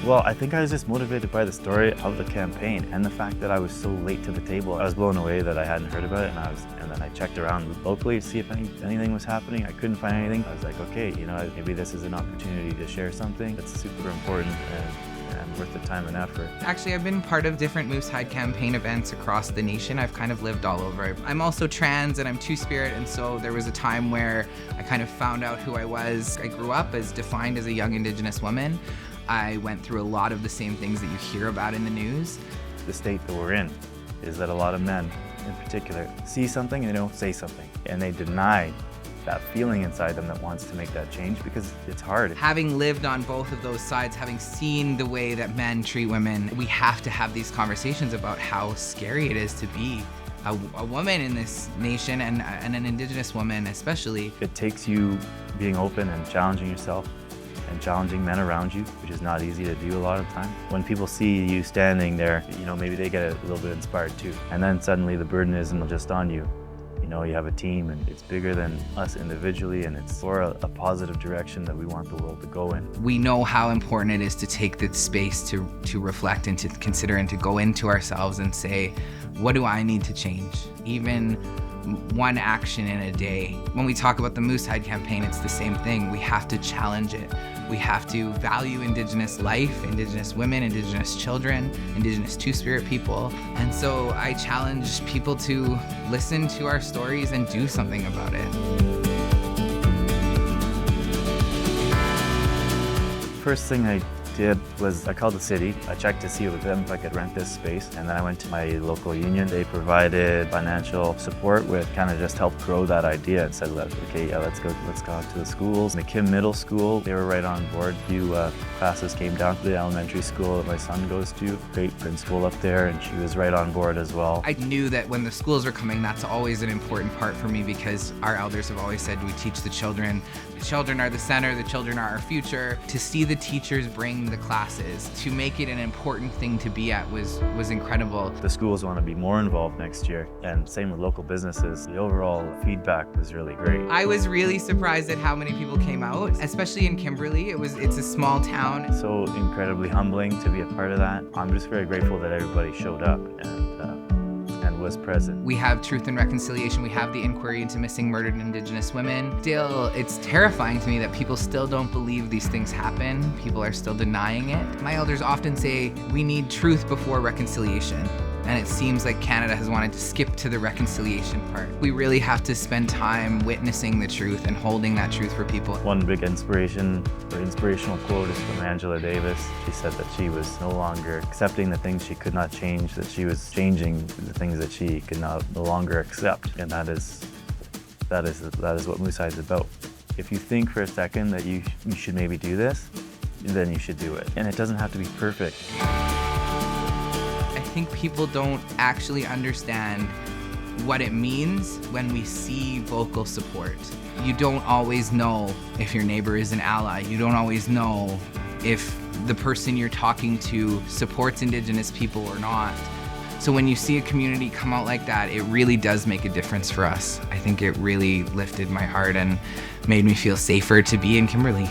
Well, I think I was just motivated by the story of the campaign and the fact that I was so late to the table. I was blown away that I hadn't heard about it, and then I checked around locally to see if anything was happening. I couldn't find anything. I was like, okay, maybe this is an opportunity to share something that's super important and worth the time and effort. Actually, I've been part of different Moose Hide campaign events across the nation. I've kind of lived all over. I'm also trans and I'm Two-Spirit, and so there was a time where I kind of found out who I was. I grew up as defined as a young Indigenous woman. I went through a lot of the same things that you hear about in the news. The state that we're in is that a lot of men, in particular, see something and they don't say something, and they deny that feeling inside them that wants to make that change because it's hard. Having lived on both of those sides, having seen the way that men treat women, we have to have these conversations about how scary it is to be a woman in this nation and an Indigenous woman especially. It takes you being open and challenging yourself and challenging men around you, which is not easy to do a lot of time. When people see you standing there, maybe they get a little bit inspired too. And then suddenly the burden isn't just on you. You have a team and it's bigger than us individually, and it's for a positive direction that we want the world to go in. We know how important it is to take the space to reflect and to consider and to go into ourselves and say, what do I need to change? Even one action in a day. When we talk about the Moose Hide campaign, it's the same thing. We have to challenge it. We have to value Indigenous life, Indigenous women, Indigenous children, Indigenous Two-Spirit people. And so I challenge people to listen to our stories and do something about it. First thing I did was I called the city. I checked to see with them if I could rent this space, and then I went to my local union. They provided financial support with kind of just helped grow that idea and said, okay, yeah, let's go out to the schools. In the Kim Middle School, they were right on board. A few classes came down to the elementary school that my son goes to. Great principal up there, and she was right on board as well. I knew that when the schools were coming, that's always an important part for me because our elders have always said we teach the children. The children are the center, the children are our future. To see the teachers bring the classes, to make it an important thing to be at was incredible. The schools want to be more involved next year, and same with local businesses. The overall feedback was really great. I was really surprised at how many people came out, especially in Kimberley. It's a small town. So incredibly humbling to be a part of that. I'm just very grateful that everybody showed up and was present. We have Truth and Reconciliation. We have the inquiry into missing murdered Indigenous women. Still, it's terrifying to me that people still don't believe these things happen. People are still denying it. My elders often say we need truth before reconciliation. And it seems like Canada has wanted to skip to the reconciliation part. We really have to spend time witnessing the truth and holding that truth for people. One big inspirational quote is from Angela Davis. She said that she was no longer accepting the things she could not change, that she was changing the things that she could no longer accept. And that is what Moose Hide is about. If you think for a second that you should maybe do this, then you should do it. And it doesn't have to be perfect. I think people don't actually understand what it means when we see vocal support. You don't always know if your neighbor is an ally. You don't always know if the person you're talking to supports Indigenous people or not. So when you see a community come out like that, it really does make a difference for us. I think it really lifted my heart and made me feel safer to be in Kimberley.